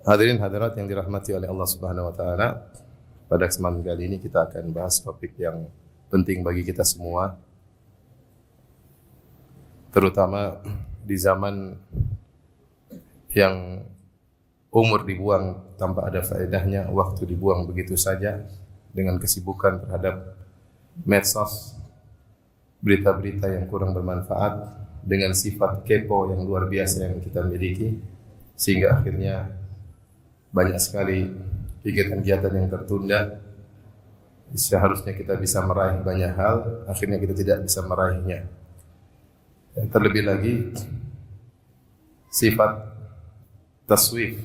Hadirin hadirat yang dirahmati oleh Allah Subhanahu wa taala, pada kesempatan kali ini kita akan bahas topik yang penting bagi kita semua, terutama di zaman yang umur dibuang tanpa ada faedahnya, waktu dibuang begitu saja dengan kesibukan terhadap medsos, berita-berita yang kurang bermanfaat, dengan sifat kepo yang luar biasa yang kita miliki, sehingga akhirnya banyak sekali kegiatan-kegiatan yang tertunda. Seharusnya kita bisa meraih banyak hal, akhirnya kita tidak bisa meraihnya. Dan terlebih lagi sifat taswif,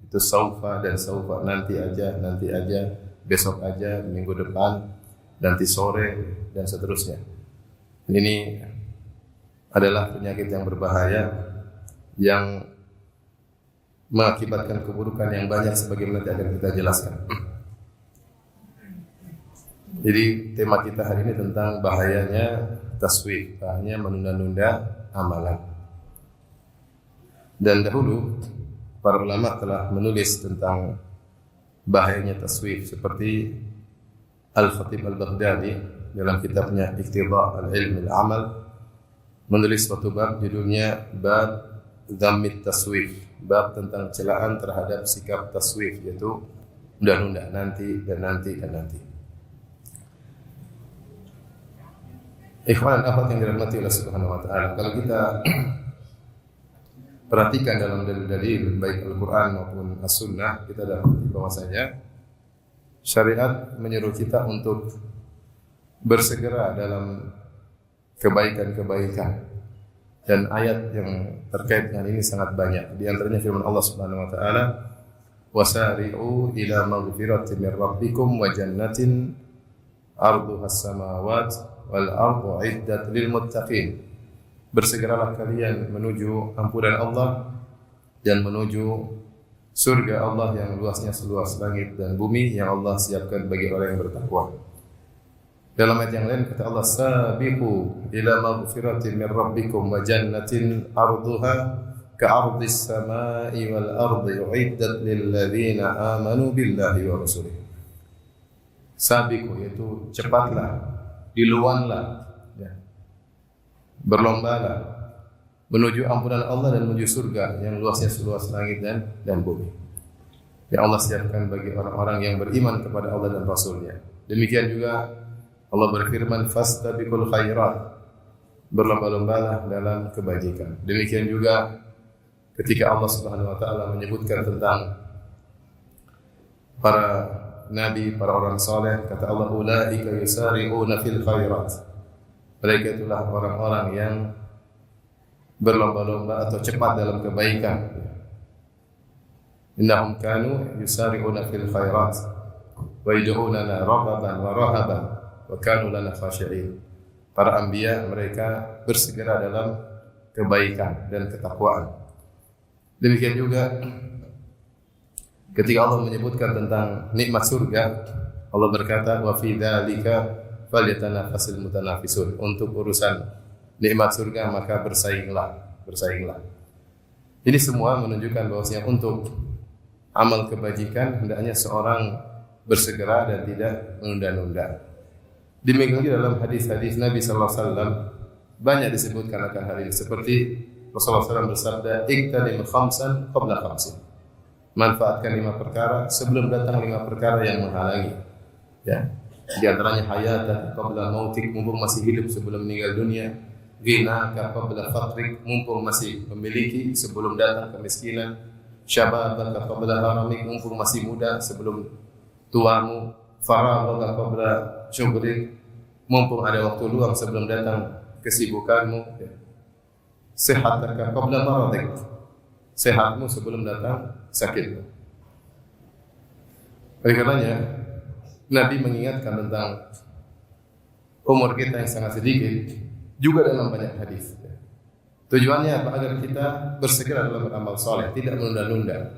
itu saufa dan saufa, nanti aja, besok aja, minggu depan, nanti sore, dan seterusnya. Ini adalah penyakit yang berbahaya yang mengakibatkan keburukan yang banyak sebagaimana yang akan kita jelaskan. Jadi tema kita hari ini tentang bahayanya taswif, bahayanya menunda-nunda amalan. Dan dahulu para ulama telah menulis tentang bahayanya taswif, seperti Al-Khatib Al-Baghdadi dalam kitabnya Iqtida' Al-Ilm Al-Amal menulis suatu bab judulnya Bab Dhammit Taswif, bab tentang celaan terhadap sikap taswif, yaitu menunda-nunda, nanti. Ikhwan dan akhwat yang dirahmati Allah Subhanahu wa taala, kalau kita perhatikan dalam dalil-dalil baik Al-Qur'an maupun As-Sunnah, kita dapati bahwasanya syariat menyuruh kita untuk bersegera dalam kebaikan-kebaikan. Dan ayat yang terkait dengan ini sangat banyak. Di antaranya firman Allah Subhanahu wa taala, "Wasari'u ila maghfiratin min rabbikum wa jannatin 'arduhas samawati wal ardu 'iddat lil muttaqin." Bersegeralah kalian menuju ampunan Allah dan menuju surga Allah yang luasnya seluas langit dan bumi, yang Allah siapkan bagi orang yang bertakwa. Dalam ayat yang lain kata Allah, "Sabiqu ila maghfiratin min rabbikum wa jannatin arduha ka'ardis samai wal ardi uiddat lil ladzina amanu billahi wa rasulih." Sabiqu yaitu cepatlah, diluanlah, ya, berlombalah menuju ampunan Allah dan menuju surga yang luasnya seluas langit dan bumi, yang Allah siapkan bagi orang-orang yang beriman kepada Allah dan Rasulnya. Demikian juga Allah berfirman, "Fastabiqul khairat", berlomba-lombalah dalam kebajikan. Demikian juga ketika Allah Subhanahu wa taala menyebutkan tentang para nabi, para orang saleh, kata Allah, "Ulaika yusari'una fil khairat." Mereka itulah orang-orang yang berlomba-lomba atau cepat dalam kebaikan. Innahum kanu yusari'una fil khairat wa yad'unana raghaban wa rahaban wa kanu lana khashi'in. Para anbiya mereka bersegera dalam kebaikan dan ketakwaan. Demikian juga ketika Allah menyebutkan tentang nikmat surga, Allah berkata, "Wa fi dzalika falyatanafasul mutanafisun." Untuk urusan nikmat surga maka bersainglah. Ini semua menunjukkan bahwasanya untuk amal kebajikan hendaknya seorang bersegera dan tidak menunda-nunda. Demikian juga dalam hadis-hadis Nabi sallallahu alaihi wasallam banyak disebutkan akan hal ini, seperti Rasulullah SAW bersabda, "Iqtanim khamsan qabla khamsin." Manfaatkan 5 perkara sebelum datang 5 perkara yang menghalangi. Ya. Di antaranya hayatan qabla mautik, mumpung masih hidup sebelum meninggal dunia. Ghinaka qabla faqrik, mumpung masih memiliki sebelum datang kemiskinan. Syababaka qabla haramik, mumpung masih muda sebelum tuamu. Faraghaka qabla syughrik, mumpung ada waktu luang sebelum datang kesibukanmu. Sehataka qabla maradik, sehatmu sebelum datang sakitmu. Oleh karenanya Nabi mengingatkan tentang umur kita yang sangat sedikit juga dalam banyak hadis. Tujuannya apa? Agar kita bersegera dalam beramal saleh, tidak menunda-nunda.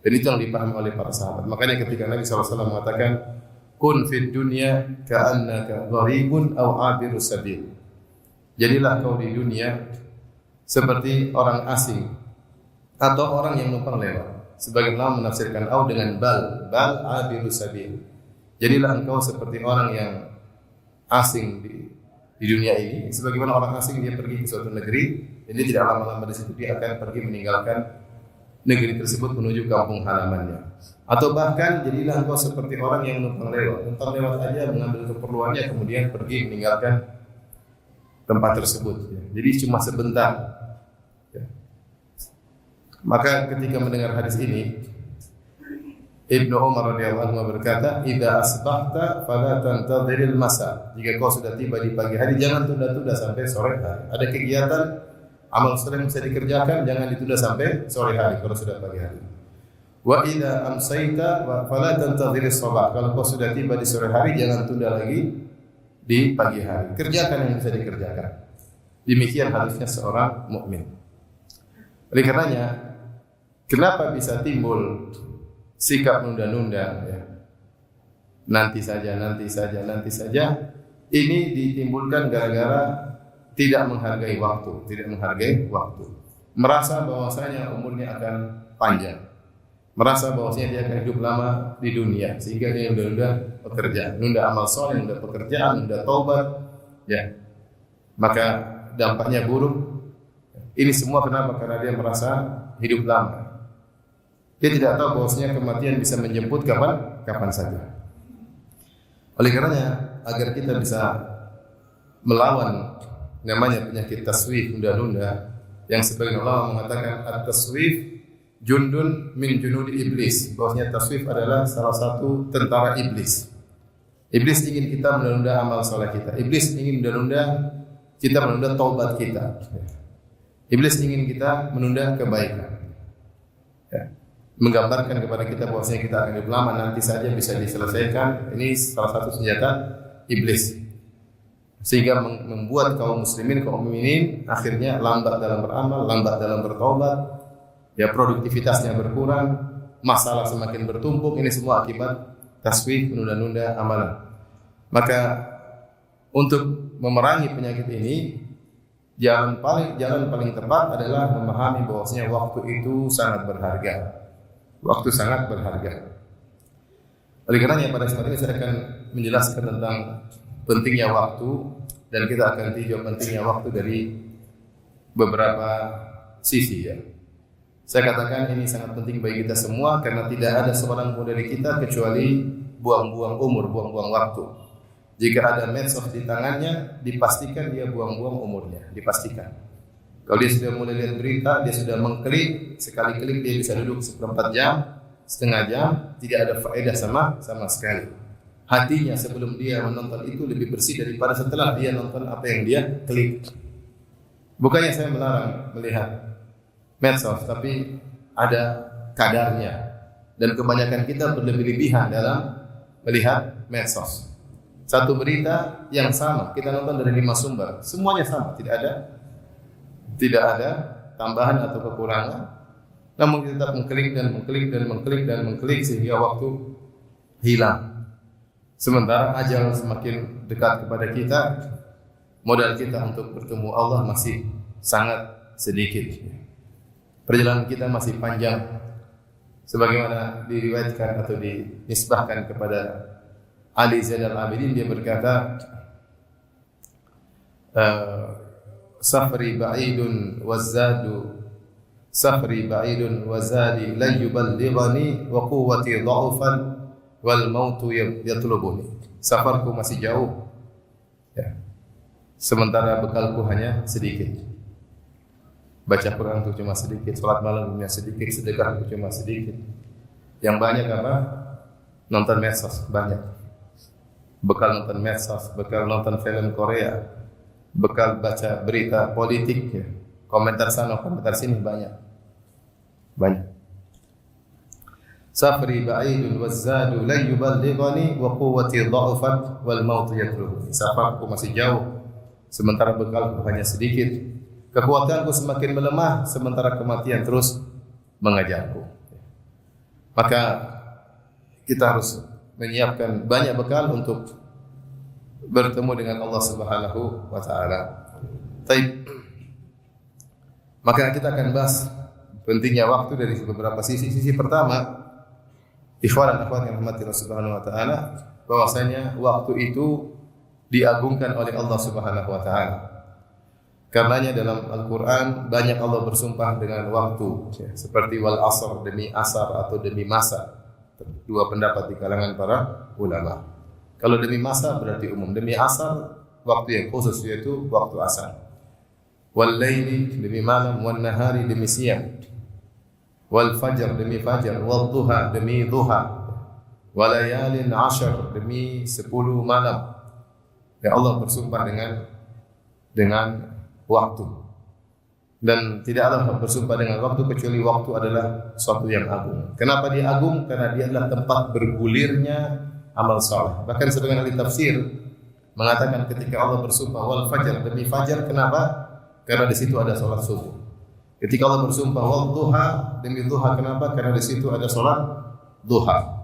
Dan itu yang dipahami oleh para sahabat. Makanya ketika Nabi SAW mengatakan, "Kun fid dunya ka'annaka gharibun aw 'abirus sabil." Jadilah kau di dunia seperti orang asing atau orang yang numpang lewat. Sebagian ulama menafsirkan au dengan bal abiru sabil. Jadilah engkau seperti orang yang asing di dunia ini. Sebagaimana orang asing dia pergi ke suatu negeri, jadi tidak lama-lama di situ dia akan pergi meninggalkan negeri tersebut menuju kampung halamannya. Atau bahkan jadilah engkau seperti orang yang numpang lewat aja mengambil keperluannya kemudian pergi meninggalkan tempat tersebut. Jadi cuma sebentar. Maka ketika mendengar hadis ini, Ibnu Umar radhiyallahu anhu berkata, "Idza asbahta fala tantadhiril masa." Jika kau sudah tiba di pagi hari, jangan tunda-tunda sampai sore hari. Ada kegiatan amal soleh yang bisa dikerjakan, jangan ditunda sampai sore hari kalau sudah pagi hari. Wa idza amsayta fala tantadhiris sabah. Kalau kau sudah tiba di sore hari, jangan tunda lagi di pagi hari. Kerjakan yang bisa dikerjakan. Demikian harusnya seorang mukmin. Oleh karenanya, kenapa bisa timbul sikap nunda-nunda ya. Nanti saja. Ini ditimbulkan gara-gara tidak menghargai waktu. Merasa bahwasanya umurnya akan panjang. Merasa bahwasanya dia akan hidup lama di dunia sehingga dia nunda pekerjaan, nunda amal soleh, nunda pekerjaan, nunda taubat ya. Maka dampaknya buruk. Ini semua kenapa? Karena dia merasa hidup lama. Dia tidak tahu bahwasanya kematian bisa menjemput kapan saja. Oleh karenanya, agar kita bisa melawan namanya penyakit taswif, nunda-nunda, yang sebagian ulama mengatakan at-taswif jundun min junudi iblis. Bahwasanya taswif adalah salah satu tentara iblis. Iblis ingin kita menunda amal soleh kita. Iblis ingin menunda taubat kita. Iblis ingin kita menunda kebaikan. Ya. Menggambarkan kepada kita bahwasanya kita akan hidup lama, nanti saja bisa diselesaikan. Ini salah satu senjata iblis, sehingga membuat kaum mukminin akhirnya lambat dalam beramal, lambat dalam bertaubat, ya produktivitasnya berkurang, masalah semakin bertumpuk. Ini semua akibat taswif, menunda-nunda amalan. Maka untuk memerangi penyakit ini, jalan paling tepat adalah memahami bahwasanya waktu itu sangat berharga. Waktu sangat berharga. Oleh karenanya pada saat ini saya akan menjelaskan tentang pentingnya waktu, dan kita akan tinjau pentingnya waktu dari beberapa sisi ya. Saya katakan ini sangat penting bagi kita semua karena tidak ada seorang pun dari kita kecuali buang-buang umur, buang-buang waktu. Jika ada medsos di tangannya, dipastikan dia buang-buang umurnya, dipastikan. Kalau dia sudah mulai lihat berita, dia sudah mengklik, sekali klik dia bisa duduk seperempat jam, setengah jam, tidak ada faedah sama sekali. Hatinya sebelum dia menonton itu lebih bersih daripada setelah dia nonton apa yang dia klik. Bukannya saya melarang melihat medsos, tapi ada kadarnya. Dan kebanyakan kita berlebih-lebihan dalam melihat medsos. Satu berita yang sama, kita nonton dari 5 sumber, semuanya sama, tidak ada tambahan atau kekurangan. Namun kita tetap mengklik sehingga waktu hilang. Sementara ajal semakin dekat kepada kita, modal kita untuk bertemu Allah masih sangat sedikit. Perjalanan kita masih panjang. Sebagaimana diriwayatkan atau dinisbahkan kepada Ali Zainal Abidin, dia berkata, Safri ba'idun wazadi la yuballighani wa quwwati dha'ufan wal mautu yatlubuni. Safarku masih jauh ya. Sementara bekalku hanya sedikit. Baca Quran itu cuma sedikit, salat malam cuma sedikit, sedekah itu cuma sedikit. Yang banyak apa? Nonton medsos banyak. Bekal nonton medsos, bekal nonton film Korea, bekal baca berita politik ya. Komentar sana, komentar sini banyak. Safri ba'idun wazzadu la yuballighani wa quwwati dha'ufat wal mautu yatlubuni. Safarku masih jauh, sementara bekalku hanya sedikit. Kekuatanku semakin melemah, sementara kematian terus mengajarku. Maka kita harus menyiapkan banyak bekal untuk bertemu dengan Allah Subhanahu wa taala. Baik. Maka kita akan bahas pentingnya waktu dari beberapa sisi. Sisi pertama, ikhwan dan akhwat yang rahmati Allah Subhanahu wa taala, bahwasanya waktu itu diagungkan oleh Allah Subhanahu wa taala. Karenanya dalam Al-Qur'an banyak Allah bersumpah dengan waktu, ya, seperti wal asr, demi asar atau demi masa. Dua pendapat di kalangan para ulama. Kalau demi masa berarti umum, demi asar waktu yang khusus yaitu waktu asar. Wal laili demi malam, wan nahari demi siang. Wal fajr demi fajar, wal duha demi duha. Walayalin ashar demi 10 malam. Ya Allah bersumpah dengan waktu. Dan tidak Allah bersumpah dengan waktu kecuali waktu adalah suatu yang agung. Kenapa dia agung? Karena dia adalah tempat bergulirnya amal saleh. Bahkan sebagian ahli tafsir mengatakan ketika Allah bersumpah wal fajar demi fajar, kenapa? Karena di situ ada salat subuh. Ketika Allah bersumpah wal duha demi duha, kenapa? Karena di situ ada salat duha.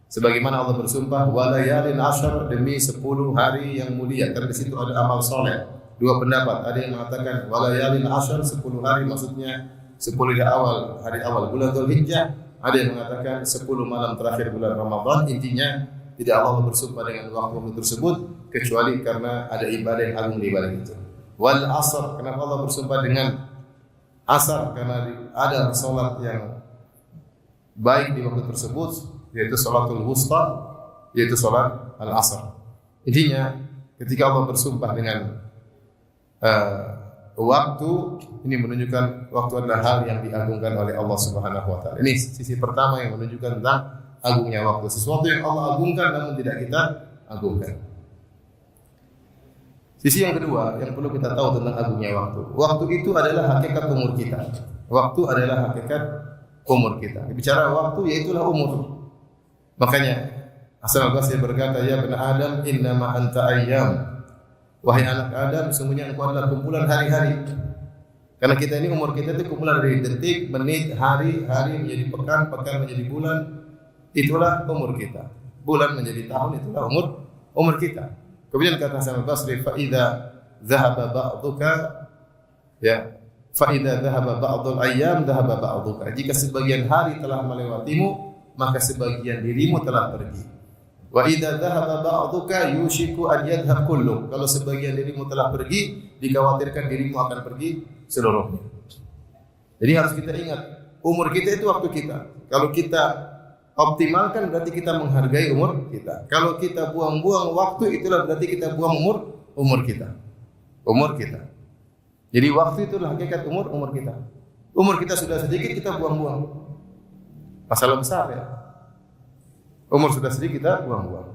Sebagaimana Allah bersumpah walayalin ashar demi 10 hari yang mulia, karena di situ ada amal saleh. Dua pendapat, ada yang mengatakan walayalin ashar 10 hari maksudnya 10 hari awal bulan Dzulhijjah, ada yang mengatakan 10 malam terakhir bulan Ramadan. Intinya tidak Allah bersumpah dengan waktu tersebut kecuali karena ada ibadah yang agung di balik itu. Wal asr, kenapa Allah bersumpah dengan asar? Karena ada salat yang baik di waktu tersebut, yaitu salatul wusta, yaitu salat al-asr. Intinya ketika Allah bersumpah dengan waktu, ini menunjukkan waktu adalah hal yang diagungkan oleh Allah Subhanahu wa taala. Ini sisi pertama yang menunjukkan tentang agungnya waktu. Sesuatu yang Allah agungkan namun tidak kita agungkan. Sisi yang kedua yang perlu kita tahu tentang agungnya waktu. Waktu itu adalah hakikat umur kita. Waktu adalah hakikat umur kita. Bicara waktu yaitulah umur. Makanya Hasan al-Basri berkata, ya bani Adam innama anta ayyam. Wahai anak Adam, sesungguhnya engkau adalah kumpulan hari-hari. Karena kita ini umur kita itu kumpulan dari detik, menit, hari, hari menjadi pekan, pekan menjadi bulan. Itulah umur kita. Bulan menjadi tahun, itulah umur kita. Kemudian kata Hasan al-Basri, fa idza dhahaba ba'duka, ya, fa idza dhahaba ba'dul ayyam dhahaba ba'duka. Jika sebagian hari telah melewatimu, maka sebagian dirimu telah pergi. Wa idza dhahaba ba'duka yushiku an yadhhab kullu. Kalau sebagian dirimu telah pergi, dikhawatirkan dirimu akan pergi seluruhnya. Jadi harus kita ingat, umur kita itu waktu kita. Kalau kita optimalkan berarti kita menghargai umur kita. Kalau kita buang-buang waktu, itulah berarti kita buang umur kita. Umur kita. Jadi waktu itulah hakikat umur kita. Umur kita sudah sedikit, kita buang-buang. Masalah besar ya. Umur sudah sedikit kita buang-buang.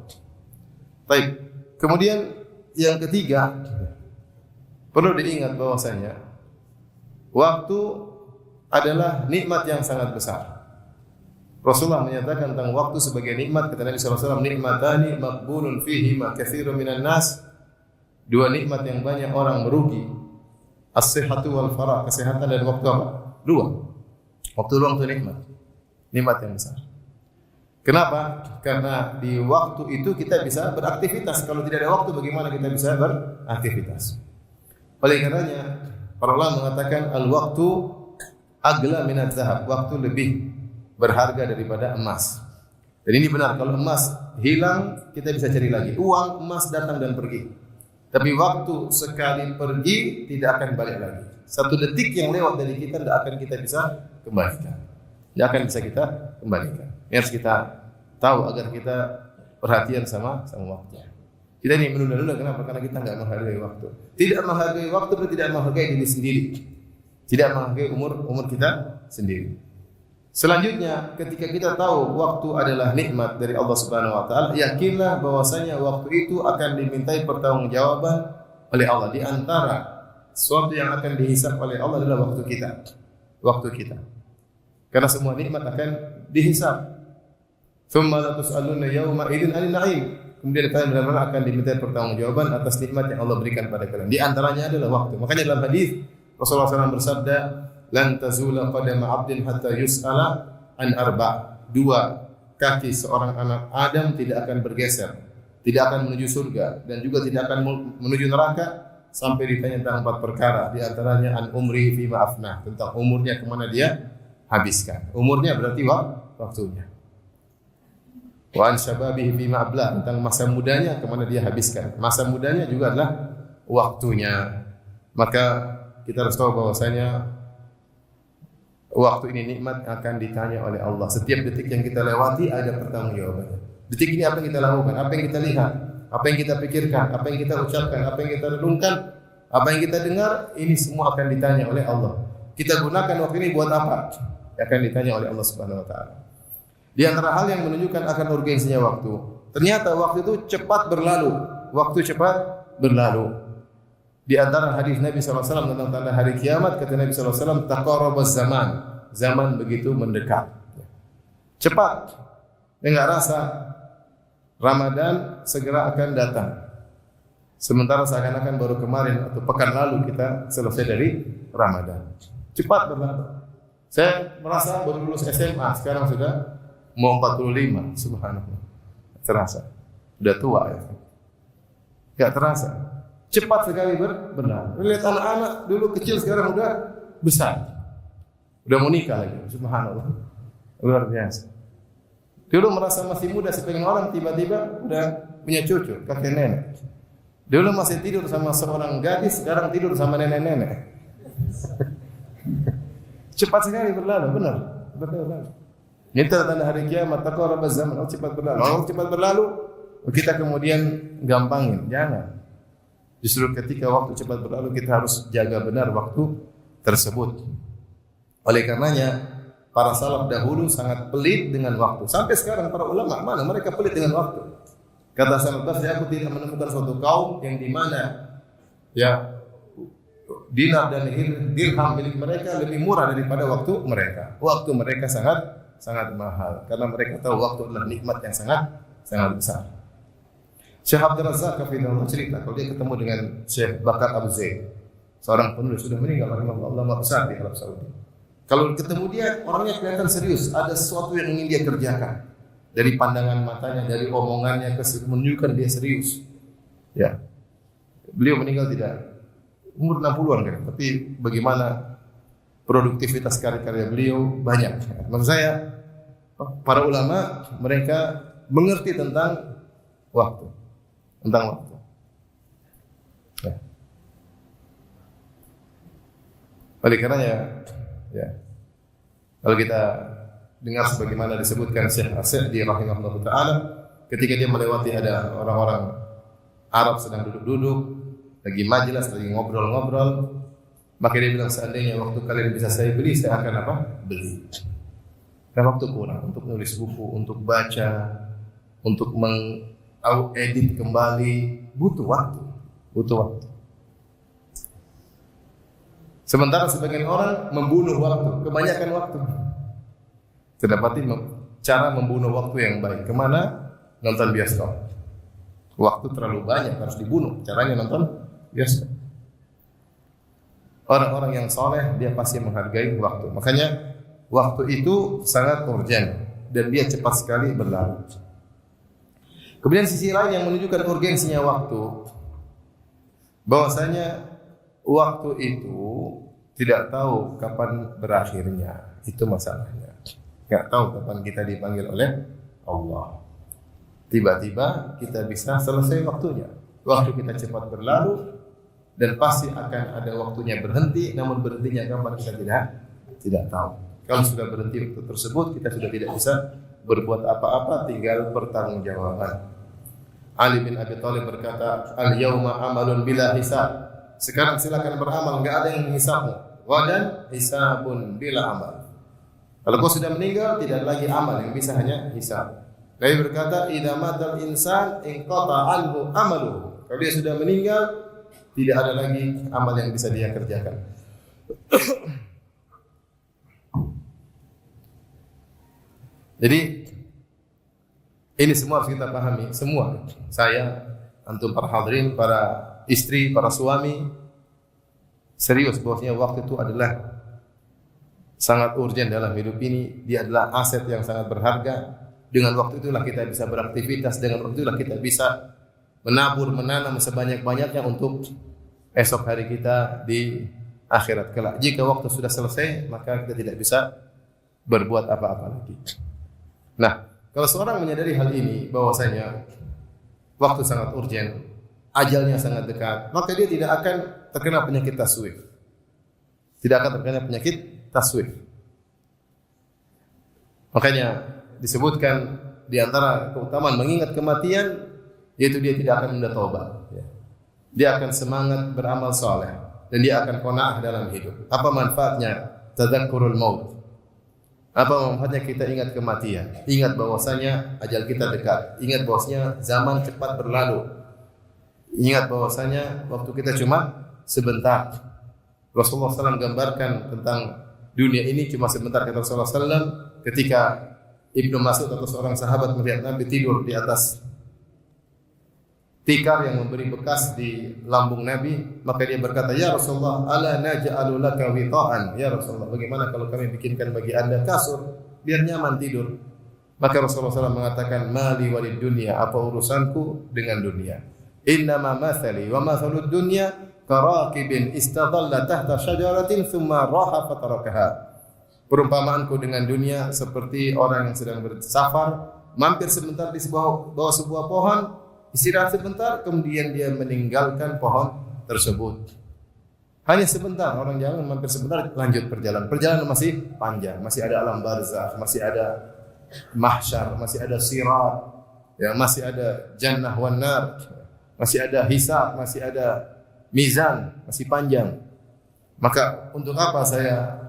Baik. Kemudian yang ketiga, perlu diingat bahwasanya waktu adalah nikmat yang sangat besar. Rasulullah menyatakan tentang waktu sebagai nikmat, kata Nabi sallallahu alaihi wasallam, nikmatani maqbulun fihi ma katsirun minan nas. Dua nikmat yang banyak orang merugi. As-sihhatu wal farah, kesehatan dan waktu apa? Dua. Waktu luang itu nikmat. Nikmat yang besar. Kenapa? Karena di waktu itu kita bisa beraktivitas. Kalau tidak ada waktu, bagaimana kita bisa beraktivitas? Oleh karenanya, para ulama mengatakan al-waktu agla minaz zahab. Waktu lebih berharga daripada emas. Dan ini benar, kalau emas hilang, kita bisa cari lagi. Uang, emas datang dan pergi. Tapi waktu sekali pergi, tidak akan balik lagi. Satu detik yang lewat dari kita, tidak akan kita bisa kembalikan. Tidak akan bisa kita kembalikan. Ini harus kita tahu agar kita perhatian sama waktu. Kita ini menunda-nunda, kenapa? Karena kita tidak menghargai waktu. Tidak menghargai waktu berarti tidak menghargai diri sendiri. Tidak menghargai umur kita sendiri. Selanjutnya, ketika kita tahu waktu adalah nikmat dari Allah Subhanahu wa taala, yakinlah bahwasanya waktu itu akan dimintai pertanggungjawaban oleh Allah. Di antara sesuatu yang akan dihisab oleh Allah adalah waktu kita. Waktu kita. Karena semua nikmat akan dihisab. Tsumma la tus'aluna yawma idzin 'anil na'im. Kemudian kalian benar-benar akan diminta pertanggungjawaban atas nikmat yang Allah berikan pada kalian. Di antaranya adalah waktu. Makanya dalam hadis Rasulullah SAW bersabda, "Lan tazula qadama 'abdin hatta yus'ala an arba'." Dua kaki seorang anak Adam tidak akan bergeser, tidak akan menuju surga dan juga tidak akan menuju neraka sampai ditanya tentang 4 perkara. Di antaranya an umri fi ma'afna, tentang umurnya kemana dia habiskan. Umurnya berarti waktunya. Wa an syababihi fima abla, tentang masa mudanya kemana dia habiskan. Masa mudanya juga adalah waktunya. Maka kita harus tahu bahwasanya waktu ini nikmat akan ditanya oleh Allah. Setiap detik yang kita lewati ada pertanggungjawabannya. Detik ini apa yang kita lakukan, apa yang kita lihat, apa yang kita pikirkan, apa yang kita ucapkan, apa yang kita renungkan, apa yang kita dengar, ini semua akan ditanya oleh Allah. Kita gunakan waktu ini buat apa? Akan ditanya oleh Allah Subhanahu wa taala. Di antara hal yang menunjukkan akan urgensinya waktu, ternyata waktu itu cepat berlalu. Waktu cepat berlalu. Di antara hadis Nabi SAW tentang tanda hari kiamat, kata Nabi SAW, taqarrabaz zaman. Zaman begitu mendekat. Cepat. Enggak rasa Ramadan segera akan datang. Sementara seakan-akan baru kemarin atau pekan lalu kita selesai dari Ramadan. Cepat berlalu. Saya merasa baru lulus SMA, sekarang sudah mau 45, subhanallah. Terasa. Sudah tua ya. Enggak terasa. Cepat sekali berlalu. Lihat anak-anak dulu kecil sekarang udah besar. Udah mau nikah lagi, subhanallah. Luar biasa. Dulu merasa masih muda setengah orang, tiba-tiba udah punya cucu, kakek nenek. Dulu masih tidur sama seorang gadis, sekarang tidur sama nenek-nenek. Cepat sekali berlalu, benar. Betul. Ini tanda hari kiamat, taqarrabaz zaman, cepat berlalu. Kalau cepat berlalu, kita kemudian gampangin, jangan. Justru ketika waktu cepat berlalu, kita harus jaga benar waktu tersebut. Oleh karenanya, para salaf dahulu sangat pelit dengan waktu. Sampai sekarang para ulama mana mereka pelit dengan waktu. Kata Hasan al-Basri, aku tidak menemukan suatu kaum yang di mana ya dinar dan dirham milik mereka lebih murah daripada waktu mereka. Waktu mereka sangat mahal karena mereka tahu waktu adalah nikmat yang sangat besar. Syekh Abdul Razak hafizahullah cerita kalau dia ketemu dengan Syekh Bakar Abu Zaid, seorang penulis sudah meninggal, ulama besar di Arab Saudi. Kalau ketemu dia, orangnya kelihatan serius, ada sesuatu yang ingin dia kerjakan. Dari pandangan matanya, dari omongannya, menunjukkan dia serius. Ya. Beliau meninggal tidak umur 60-an kan, tapi bagaimana produktivitas karya-karya beliau banyak. Maksud saya, para ulama mereka mengerti tentang waktu. Ya. Oleh karenanya, ya. Kalau kita dengar sebagaimana disebutkan Syekh As-Sa'di rahimahullah taala ketika dia melewati ada orang-orang Arab sedang duduk-duduk, lagi majelis, lagi ngobrol-ngobrol, maka dia bilang seandainya waktu kalian bisa saya beli, saya akan apa? Beli. Karena waktu kurang untuk nulis buku, untuk baca, untuk edit kembali, butuh waktu. Sementara sebagian orang membunuh waktu, kebanyakan waktu. Terdapati cara membunuh waktu yang baik. Kemana? Nonton bioskop. Waktu terlalu banyak, harus dibunuh. Caranya nonton bioskop. Orang-orang yang soleh, dia pasti menghargai waktu. Makanya, waktu itu sangat urgen. Dan dia cepat sekali berlalu. Kemudian sisi lain yang menunjukkan urgensinya waktu, bahwasanya waktu itu tidak tahu kapan berakhirnya. Itu masalahnya. Enggak tahu kapan kita dipanggil oleh Allah. Tiba-tiba kita bisa selesai waktunya. Waktu kita cepat berlalu dan pasti akan ada waktunya berhenti, namun berhentinya kapan kita tidak tahu. Kalau sudah berhenti waktu tersebut, kita sudah tidak bisa berbuat apa-apa, tinggal bertanggungjawaban. Ali bin Abi Thalib berkata, "Al-yauma amalun bila hisab." Sekarang silakan beramal, enggak ada yang menghisabmu. Wadan hisabun bila amal. Kalau kau sudah meninggal, tidak ada lagi amal, yang bisa hanya hisab. Nabi berkata, "Idza matal insan inqata anhu amaluhu." Kalau dia sudah meninggal, tidak ada lagi amal yang bisa dia kerjakan. Jadi ini semua harus kita pahami, semua. Saya, antum para hadirin, para istri, para suami, serius bahwasanya waktu itu adalah sangat urgen dalam hidup ini. Dia adalah aset yang sangat berharga. Dengan waktu itulah kita bisa beraktivitas, dengan waktu itulah kita bisa menabur, menanam sebanyak-banyaknya untuk esok hari kita di akhirat kelak. Jika waktu sudah selesai, maka kita tidak bisa berbuat apa-apa lagi. Nah, kalau seorang menyadari hal ini bahwasanya waktu sangat urgen, ajalnya sangat dekat, maka dia tidak akan terkena penyakit taswif. Tidak akan terkena penyakit taswif. Makanya disebutkan di antara keutamaan mengingat kematian, yaitu dia tidak akan menunda taubat. Dia akan semangat beramal soleh dan dia akan qanaah dalam hidup. Apa manfaatnya tadzakkurul maut? Apa manfaatnya kita ingat kematian? Ingat bahwasanya ajal kita dekat. Ingat bahwasanya zaman cepat berlalu. Ingat bahwasanya waktu kita cuma sebentar. Rasulullah SAW gambarkan tentang dunia ini cuma sebentar. Kata Rasulullah SAW ketika Ibnu Mas'ud atau seorang sahabat melihat Nabi tidur di atas tikar yang memberi bekas di lambung Nabi, maka dia berkata, "Ya Rasulullah, ala naj'alu laka wita'an?" Ya Rasulullah, bagaimana kalau kami bikinkan bagi Anda kasur biar nyaman tidur? Maka Rasulullah SAW mengatakan, "Mali walid dunya, apa urusanku dengan dunia? Innama mathali wa mathalud dunya karaqibin istadalla tahta syajaratin thumma raha fatarakaha." Perumpamaanku dengan dunia seperti orang yang sedang bersafar, mampir sebentar di bawah sebuah pohon, istirahat sebentar, kemudian dia meninggalkan pohon tersebut. Hanya sebentar, orang jangan mampir sebentar, lanjut perjalanan. Perjalanan masih panjang, masih ada alam barzakh, masih ada mahsyar, masih ada sirat, ya, masih ada jannah wan nar, masih ada hisab, masih ada mizan, masih panjang. Maka untuk apa saya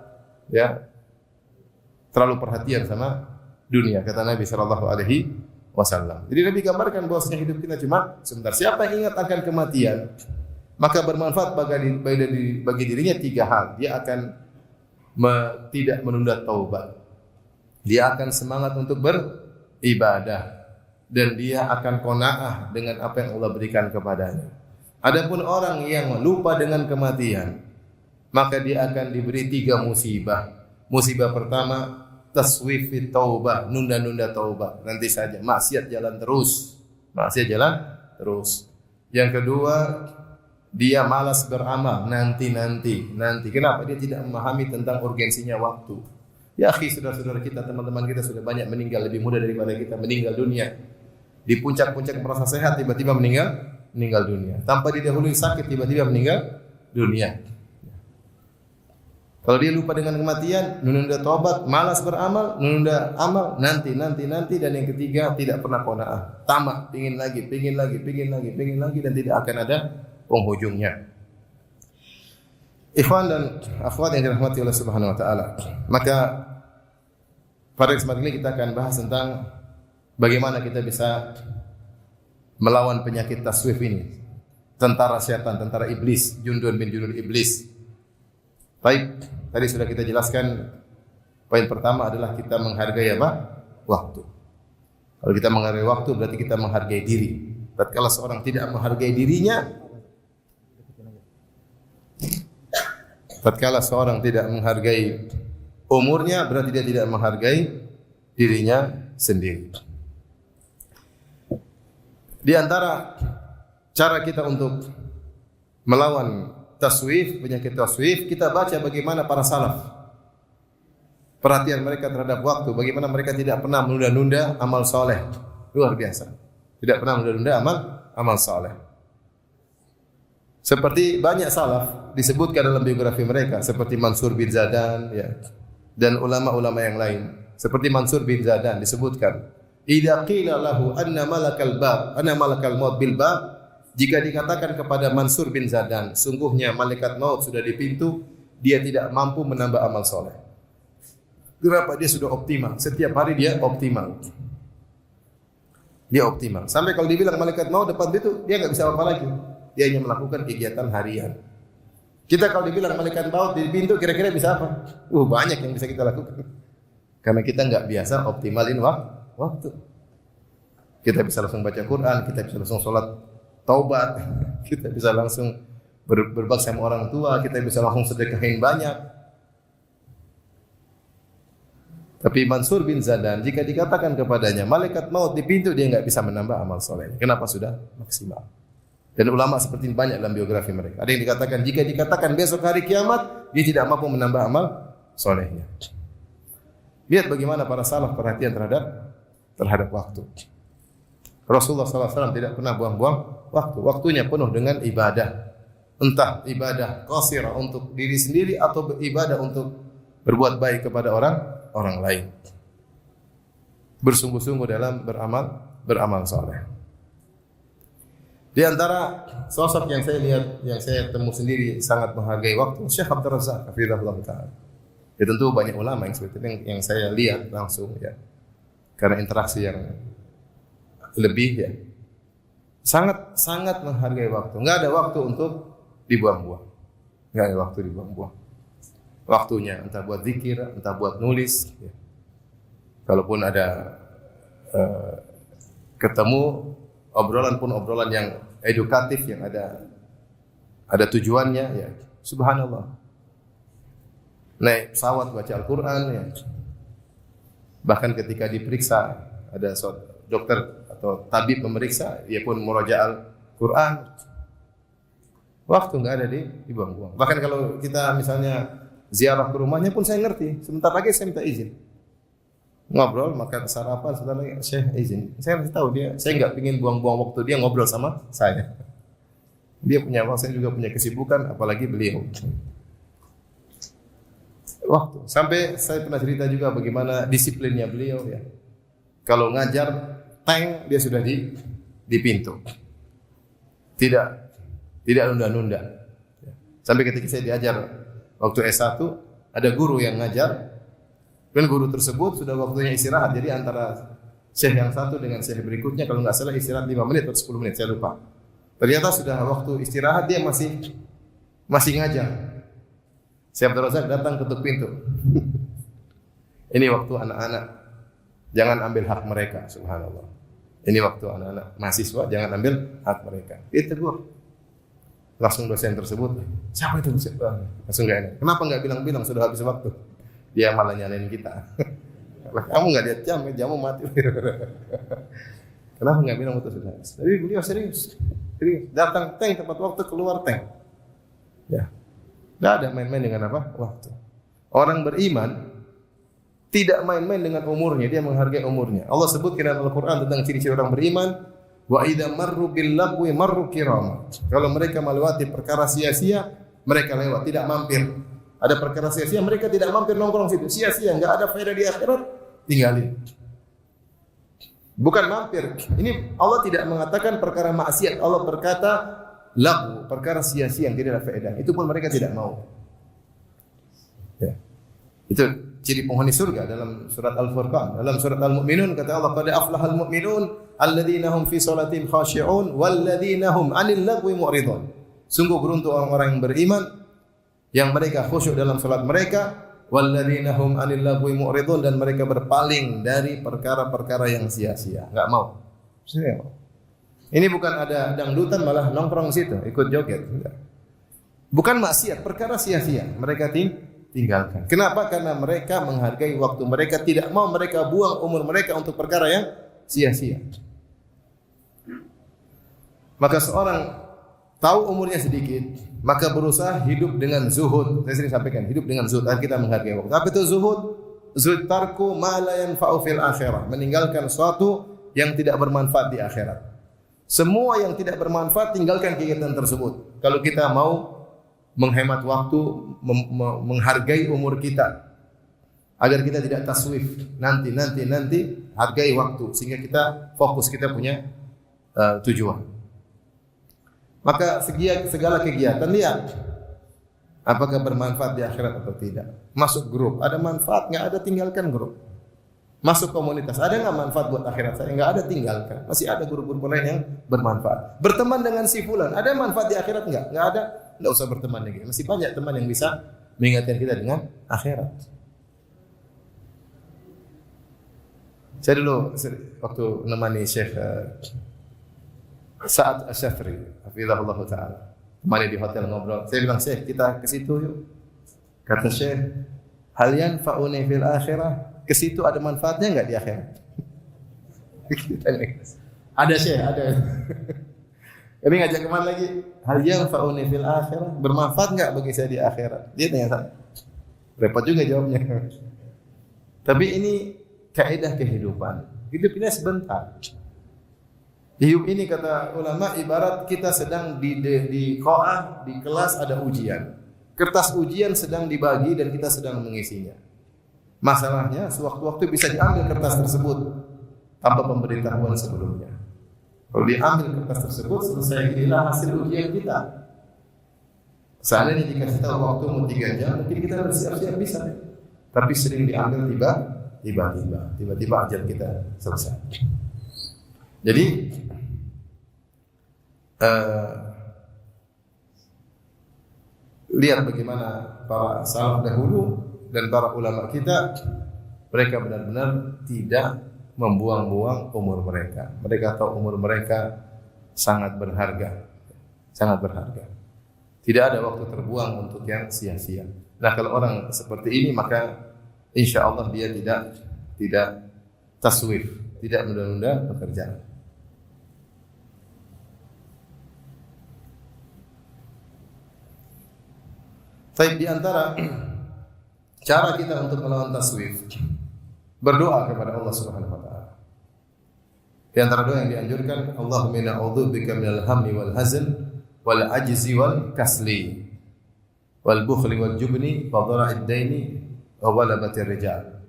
terlalu perhatian sama dunia, kata Nabi sallallahu alaihi wasallam. Jadi Nabi gambarkan bahwasanya hidup kita cuma sebentar. Siapa yang ingat akan kematian, maka bermanfaat bagi dirinya tiga hal. Dia akan tidak menunda taubat. Dia akan semangat untuk beribadah dan dia akan qanaah dengan apa yang Allah berikan kepadanya. Adapun orang yang lupa dengan kematian, maka dia akan diberi tiga musibah. Musibah pertama, taswifit taubah, nunda-nunda taubat. Nanti saja, maksiat jalan terus. Maksiat jalan terus. Yang kedua, dia malas beramal, nanti. Kenapa? Dia tidak memahami tentang urgensinya waktu. Ya akhi, saudara-saudara kita, teman-teman kita sudah banyak meninggal lebih muda daripada kita meninggal dunia. Di puncak-puncak merasa sehat, tiba-tiba meninggal dunia. Tanpa didahului sakit, tiba-tiba meninggal dunia. Kalau dia lupa dengan kematian, menunda taubat, malas beramal, menunda amal, nanti, dan yang ketiga tidak pernah qanaah, tamak, pingin lagi, dan tidak akan ada penghujungnya. Ikhwan dan akhwat yang dirahmati Allah Subhanahu wa taala. Maka pada kesempatan ini kita akan bahas tentang bagaimana kita bisa melawan penyakit taswif ini. Tentara setan, tentara iblis, jundun bin jundun iblis. Baik, tadi sudah kita jelaskan poin pertama adalah kita menghargai apa? Waktu. Kalau kita menghargai waktu berarti kita menghargai diri. Tatkala seorang tidak menghargai dirinya, tatkala seorang tidak menghargai umurnya berarti dia tidak menghargai dirinya sendiri. Di antara cara kita untuk melawan penyakit taswif, kita baca bagaimana para salaf, perhatian mereka terhadap waktu, bagaimana mereka tidak pernah menunda-nunda amal soleh. Luar biasa. Tidak pernah menunda-nunda amal soleh. Seperti banyak salaf disebutkan dalam biografi mereka, seperti Mansur bin Zadan, dan ulama-ulama yang lain. Seperti Mansur bin Zadan disebutkan, idza qila lahu anna malakal maut bil bab, jika dikatakan kepada Mansur bin Zadan, sungguhnya malaikat maut sudah di pintu, dia tidak mampu menambah amal soleh. Kenapa? Dia sudah optimal. Setiap hari dia optimal. Dia optimal. Sampai kalau dibilang malaikat maut depan pintu, dia nggak bisa apa lagi. Dia hanya melakukan kegiatan harian. Kita kalau dibilang malaikat maut di pintu, kira-kira bisa apa? Banyak yang bisa kita lakukan. Karena kita nggak biasa optimalin waktu. Kita bisa langsung baca Quran, kita bisa langsung sholat taubat, kita bisa langsung berbakti sama orang tua, kita bisa langsung sedekahin banyak. Tapi Mansur bin Zadan, jika dikatakan kepadanya malaikat maut di pintu, dia enggak bisa menambah amal solehnya. Kenapa? Sudah maksimal. Dan ulama seperti ini banyak dalam biografi mereka. Ada yang dikatakan jika dikatakan besok hari kiamat, dia tidak mampu menambah amal solehnya. Lihat bagaimana para salaf perhatian terhadap waktu. Rasulullah SAW tidak pernah buang-buang waktu. Waktunya penuh dengan ibadah. Entah ibadah qasirah untuk diri sendiri atau ibadah untuk berbuat baik kepada orang lain. Bersungguh-sungguh dalam beramal saleh. Di antara sosok yang saya lihat, yang saya temu sendiri sangat menghargai waktu, Syekh Abdul Razak hafizahullah taala. Ya tentu banyak ulama yang seperti itu yang saya lihat langsung ya. Karena interaksi yang lebih ya. Sangat menghargai waktu. Enggak ada waktu untuk dibuang-buang. Enggak ada waktu dibuang-buang. Waktunya entah buat zikir, entah buat nulis ya. Kalaupun ada ketemu obrolan pun obrolan yang edukatif yang ada tujuannya ya. Subhanallah. Naik pesawat baca Al-Qur'an ya. Bahkan ketika diperiksa ada dokter atau tabib memeriksa, dia pun murajaah Al-Qur'an. Waktu enggak ada dibuang-buang. Bahkan kalau kita misalnya ziarah ke rumahnya pun saya ngerti, sebentar lagi saya minta izin. Ngobrol, makan sarapan, sebentar lagi saya izin. Saya masih tahu saya enggak ingin buang-buang waktu dia ngobrol sama saya. Dia punya waktu, saya juga punya kesibukan, apalagi beliau. Waktu. Sampai saya pernah cerita juga bagaimana disiplinnya beliau ya. Kalau ngajar tank dia sudah di pintu. Tidak nunda-nunda. Sampai ketika saya diajar waktu S1 ada guru yang ngajar dan guru tersebut sudah waktunya istirahat. Jadi antara syekh yang satu dengan syekh berikutnya kalau enggak salah istirahat 5 menit atau 10 menit saya lupa. Ternyata sudah waktu istirahat dia masih ngajar. Syekh Abdul Razak datang ketuk pintu. Ini waktu anak-anak. Jangan ambil hak mereka, subhanallah. Ini waktu anak-anak mahasiswa, jangan ambil hak mereka. Dia tegur. Langsung dosen tersebut, siapa itu? Langsung enggak enak. Kenapa enggak bilang-bilang sudah habis waktu? Dia malah nyalain kita. Kamu enggak lihat jammu mati. Kenapa enggak bilang waktu sudah habis? Tapi beliau serius. Jadi datang tank tepat waktu, keluar tank. Ya. Tidak ada main-main dengan apa? Waktu. Orang beriman tidak main-main dengan umurnya, dia menghargai umurnya. Allah sebutkan dalam Al-Qur'an tentang ciri-ciri orang beriman, wa idza marru bil lagwi marru kirama. Kalau mereka melewati perkara sia-sia, mereka lewat, tidak mampir. Ada perkara sia-sia, mereka tidak mampir nongkrong situ. Sia-sia, enggak ada faedah di akhirat, tinggalin. Bukan mampir. Ini Allah tidak mengatakan perkara maksiat. Allah berkata lagu, perkara sia-sia yang tidak ada faedah. Itu pun mereka tidak mau. Ya. Itu ciri penghuni surga dalam surat Al-Furqan. Dalam surat Al-Mu'minun kata Allah, qad aflahal mu'minun alladzina hum fi salatihim khashi'un walladzina hum 'anil lagwi mu'ridun. Sungguh beruntung orang-orang yang beriman yang mereka khusyuk dalam salat mereka, walladzina hum 'anil lagwi mu'ridun, dan mereka berpaling dari perkara-perkara yang sia-sia. Enggak mau. Ini bukan ada dangdutan malah nongkrong situ, ikut joget. Bukan maksiat, perkara sia-sia. Mereka tinggalkan. Kenapa? Karena mereka menghargai waktu mereka, tidak mau mereka buang umur mereka untuk perkara yang sia-sia. Maka seorang tahu umurnya sedikit, maka berusaha hidup dengan zuhud. Saya sering sampaikan, hidup dengan zuhud. Kita menghargai waktu. Apa itu zuhud? Zuhud tarku ma la yanfa'u fil akhirah. Meninggalkan sesuatu yang tidak bermanfaat di akhirat. Semua yang tidak bermanfaat tinggalkan kegiatan tersebut. Kalau kita mau menghemat waktu, menghargai umur kita, agar kita tidak taswif, nanti, hargai waktu sehingga kita fokus, kita punya tujuan. Maka segala kegiatan lihat apakah bermanfaat di akhirat atau tidak. Masuk grup, ada manfaat, enggak ada, tinggalkan grup. Masuk komunitas, ada enggak manfaat buat akhirat saya? Enggak ada, tinggalkan. Masih ada grup-grup lain yang bermanfaat. Berteman dengan si fulan, ada manfaat di akhirat enggak? Enggak ada, enggak usah berteman lagi. Masih banyak teman yang bisa mengingatkan kita dengan akhirat. Saya dulu waktu menemani Syekh Sa'ad Asy-Syafri, hafizahullah taala, temani di hotel ngobrol. Saya bilang, "Syekh, kita ke situ yuk." Kata Syekh, "Hal yanfa'uni fil akhirah?" Ke situ ada manfaatnya enggak di akhirat? Ada Syekh, ada. Kami ngajak kemana lagi? Hal yanfa'uni fil akhirah? Bermanfaat enggak bagi saya di akhirat? Dia tanya saya. Repot juga jawabnya. Tapi ini kaidah kehidupan. Hidup ini sebentar. Hidup ini kata ulama ibarat kita sedang di qa'ah, di kelas ada ujian. Kertas ujian sedang dibagi dan kita sedang mengisinya. Masalahnya sewaktu-waktu bisa diambil kertas tersebut tanpa pemberitahuan sebelumnya. Kalau diambil kertas tersebut selesai inilah hasil ujian kita. Seandainya dikasih tahu waktu mau 3 jam, mungkin kita bersiap-siap bisa. Tapi sering diambil tiba-tiba ajal kita selesai. Jadi lihat bagaimana para salaf dahulu dan para ulama kita, mereka benar-benar tidak membuang-buang umur mereka. Mereka tahu umur mereka sangat berharga, sangat berharga. Tidak ada waktu terbuang untuk yang sia-sia. Nah, kalau orang seperti ini maka insya Allah dia tidak taswif, tidak menunda-nunda pekerjaan. Baik, di antara cara kita untuk melawan taswif, berdoa kepada Allah Subhanahu wa taala. Di antara doa yang dianjurkan, Allahumma inna a'udzubika minal hammi wal hazn wal ajzi wal kasli wal bukhli wal jubni wa dhara'id daini wa ghalabatir rijal.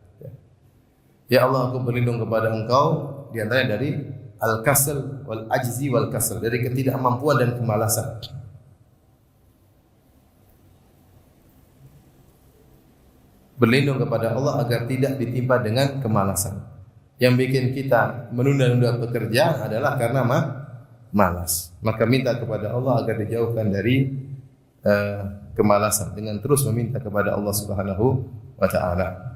Ya Allah, aku berlindung kepada Engkau di antaranya dari al-kasl wal ajzi wal kasl, dari ketidakmampuan dan kemalasan. Berlindung kepada Allah agar tidak ditimpa dengan kemalasan. Yang bikin kita menunda-nunda pekerjaan adalah karena malas. Maka minta kepada Allah agar dijauhkan dari kemalasan dengan terus meminta kepada Allah Subhanahu wa taala.